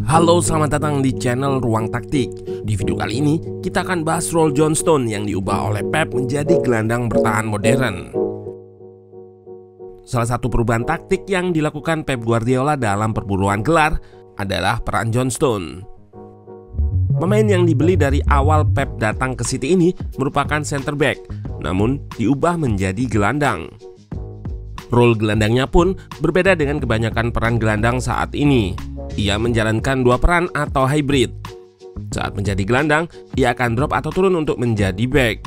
Halo, selamat datang di channel Ruang Taktik. Di video kali ini, kita akan bahas role John Stones yang diubah oleh Pep menjadi gelandang bertahan modern. Salah satu perubahan taktik yang dilakukan Pep Guardiola dalam perburuan gelar adalah peran John Stones. Pemain yang dibeli dari awal Pep datang ke City ini merupakan center back, namun diubah menjadi gelandang. Role gelandangnya pun berbeda dengan kebanyakan peran gelandang saat ini. Ia menjalankan dua peran atau hybrid. Saat menjadi gelandang, ia akan drop atau turun untuk menjadi back.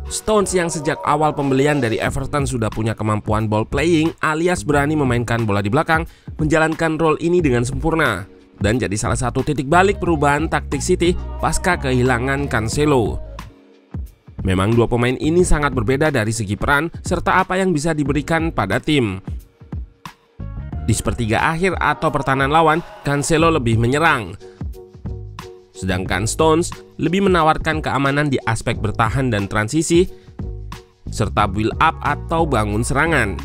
Stones yang sejak awal pembelian dari Everton sudah punya kemampuan ball playing alias berani memainkan bola di belakang, menjalankan role ini dengan sempurna dan jadi salah satu titik balik perubahan taktik City pasca kehilangan Cancelo. Memang dua pemain ini sangat berbeda dari segi peran serta apa yang bisa diberikan pada tim. Di sepertiga akhir atau pertahanan lawan, Cancelo lebih menyerang, sedangkan Stones lebih menawarkan keamanan di aspek bertahan dan transisi, serta build up atau bangun serangan.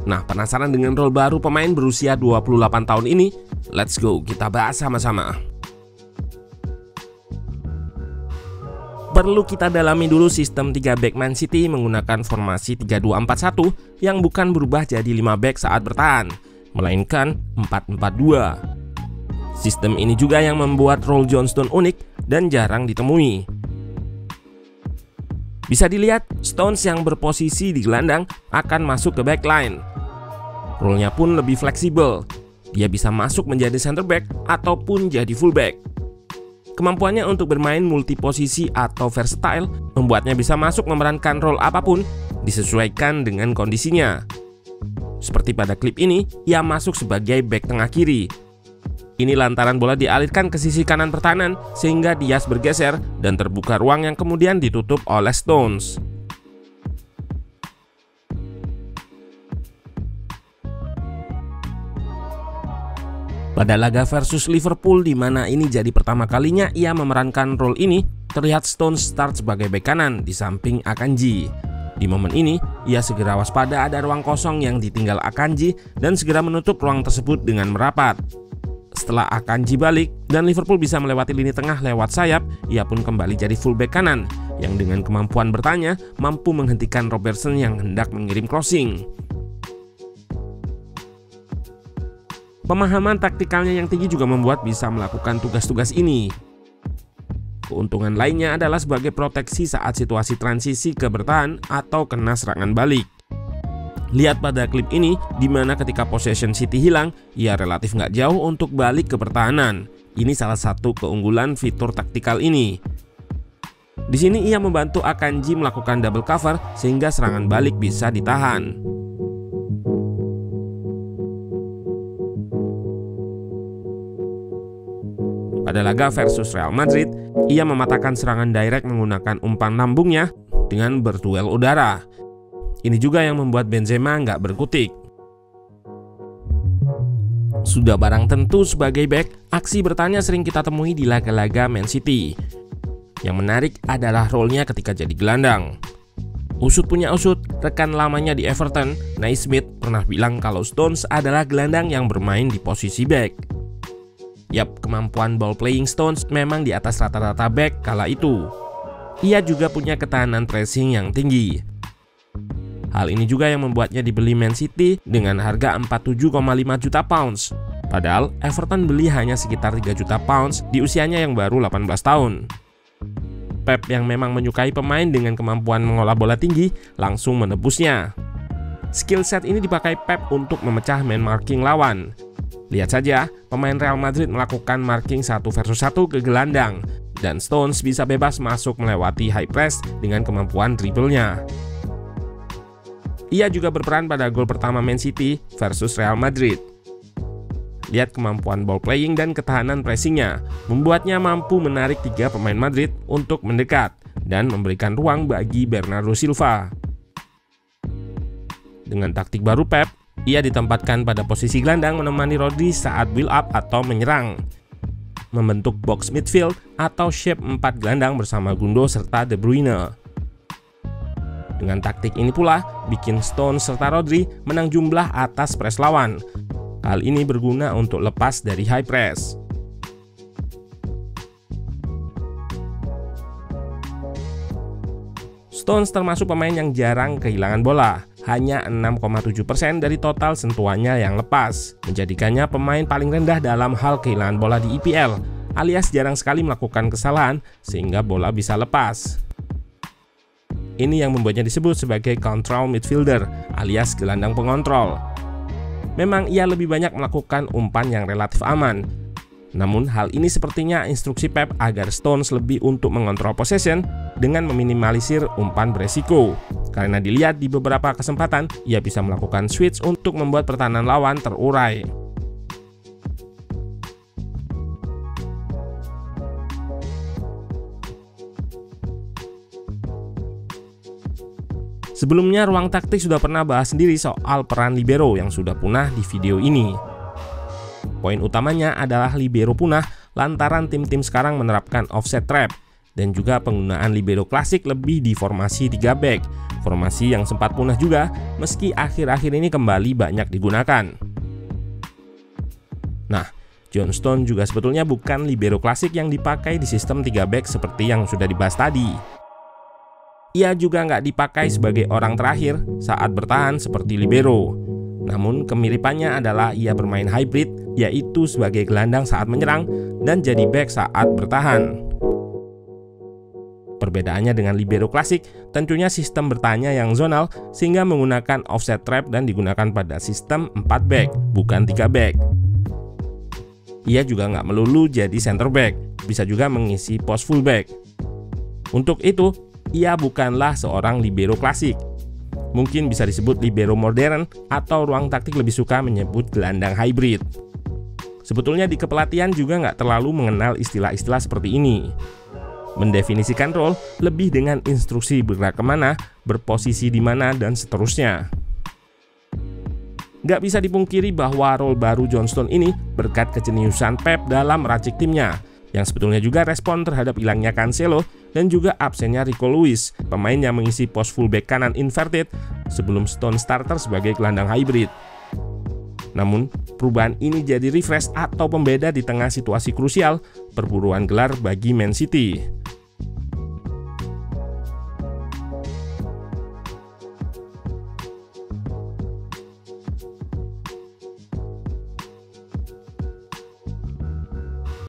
Nah, penasaran dengan role baru pemain berusia 28 tahun ini? Let's go, kita bahas sama-sama. Perlu kita dalami dulu sistem 3 back Man City menggunakan formasi 3-2-4-1 yang bukan berubah jadi 5 back saat bertahan, melainkan 4-4-2. Sistem ini juga yang membuat role John Stones unik dan jarang ditemui. Bisa dilihat, Stones yang berposisi di gelandang akan masuk ke backline. Role-nya pun lebih fleksibel. Dia bisa masuk menjadi center back ataupun jadi fullback. Kemampuannya untuk bermain multiposisi atau versatile membuatnya bisa masuk memerankan role apapun disesuaikan dengan kondisinya. Seperti pada klip ini, ia masuk sebagai back tengah kiri. Ini lantaran bola dialirkan ke sisi kanan pertahanan sehingga Diaz bergeser dan terbuka ruang yang kemudian ditutup oleh Stones. Pada laga versus Liverpool di mana ini jadi pertama kalinya ia memerankan role ini, terlihat Stones start sebagai bek kanan di samping Akanji. Di momen ini, ia segera waspada ada ruang kosong yang ditinggal Akanji dan segera menutup ruang tersebut dengan merapat. Setelah Akanji balik dan Liverpool bisa melewati lini tengah lewat sayap, ia pun kembali jadi fullback kanan yang dengan kemampuan bertanya mampu menghentikan Robertson yang hendak mengirim crossing. Pemahaman taktikalnya yang tinggi juga membuat bisa melakukan tugas-tugas ini. Keuntungan lainnya adalah sebagai proteksi saat situasi transisi ke bertahan atau kena serangan balik. Lihat pada klip ini, di mana ketika possession City hilang, ia relatif nggak jauh untuk balik ke pertahanan. Ini salah satu keunggulan fitur taktikal ini. Di sini ia membantu Akanji melakukan double cover sehingga serangan balik bisa ditahan. Pada laga versus Real Madrid, ia mematahkan serangan direct menggunakan umpan lambungnya dengan berduel udara. Ini juga yang membuat Benzema nggak berkutik. Sudah barang tentu sebagai back, aksi bertanya sering kita temui di laga-laga Man City. Yang menarik adalah role-nya ketika jadi gelandang. Usut punya usut, rekan lamanya di Everton, Naismith, pernah bilang kalau Stones adalah gelandang yang bermain di posisi back. Yap, kemampuan ball playing Stones memang di atas rata-rata back kala itu. Ia juga punya ketahanan pressing yang tinggi. Hal ini juga yang membuatnya dibeli Man City dengan harga 47,5 juta pounds. Padahal Everton beli hanya sekitar 3 juta pounds di usianya yang baru 18 tahun. Pep yang memang menyukai pemain dengan kemampuan mengolah bola tinggi langsung menebusnya. Skill set ini dipakai Pep untuk memecah man marking lawan. Lihat saja, pemain Real Madrid melakukan marking 1 versus 1 ke gelandang, dan Stones bisa bebas masuk melewati high press dengan kemampuan dribblenya. Ia juga berperan pada gol pertama Man City versus Real Madrid. Lihat kemampuan ball playing dan ketahanan pressingnya, membuatnya mampu menarik 3 pemain Madrid untuk mendekat dan memberikan ruang bagi Bernardo Silva. Dengan taktik baru Pep, ia ditempatkan pada posisi gelandang menemani Rodri saat build up atau menyerang, membentuk box midfield atau shape 4 gelandang bersama Gundo serta De Bruyne. Dengan taktik ini pula, bikin Stones serta Rodri menang jumlah atas press lawan. Hal ini berguna untuk lepas dari high press. Stones termasuk pemain yang jarang kehilangan bola, hanya 6,7% dari total sentuhannya yang lepas, menjadikannya pemain paling rendah dalam hal kehilangan bola di IPL, alias jarang sekali melakukan kesalahan sehingga bola bisa lepas. Ini yang membuatnya disebut sebagai control midfielder, alias gelandang pengontrol. Memang ia lebih banyak melakukan umpan yang relatif aman. Namun hal ini sepertinya instruksi Pep agar Stones lebih untuk mengontrol possession dengan meminimalisir umpan beresiko. Karena dilihat di beberapa kesempatan, ia bisa melakukan switch untuk membuat pertahanan lawan terurai. Sebelumnya, Ruang Taktik sudah pernah bahas sendiri soal peran libero yang sudah punah di video ini. Poin utamanya adalah libero punah lantaran tim-tim sekarang menerapkan offset trap dan juga penggunaan libero klasik lebih di formasi 3 back, formasi yang sempat punah juga meski akhir-akhir ini kembali banyak digunakan. Nah, John Stones juga sebetulnya bukan libero klasik yang dipakai di sistem 3 back seperti yang sudah dibahas tadi. Ia juga nggak dipakai sebagai orang terakhir saat bertahan seperti libero. Namun kemiripannya adalah ia bermain hybrid, yaitu sebagai gelandang saat menyerang dan jadi back saat bertahan. Perbedaannya dengan libero klasik, tentunya sistem bertahannya yang zonal sehingga menggunakan offset trap dan digunakan pada sistem 4 back, bukan 3 back. Ia juga nggak melulu jadi center back, bisa juga mengisi pos fullback. Untuk itu, ia bukanlah seorang libero klasik. Mungkin bisa disebut libero modern atau Ruang Taktik lebih suka menyebut gelandang hybrid. Sebetulnya di kepelatihan juga nggak terlalu mengenal istilah-istilah seperti ini. Mendefinisikan role lebih dengan instruksi bergerak kemana, berposisi di mana, dan seterusnya. Nggak bisa dipungkiri bahwa role baru John Stones ini berkat kejeniusan Pep dalam meracik timnya, yang sebetulnya juga respon terhadap hilangnya Cancelo dan juga absennya Rico Lewis, pemain yang mengisi pos fullback kanan inverted sebelum Stones starter sebagai gelandang hybrid. Namun, perubahan ini jadi refresh atau pembeda di tengah situasi krusial perburuan gelar bagi Man City.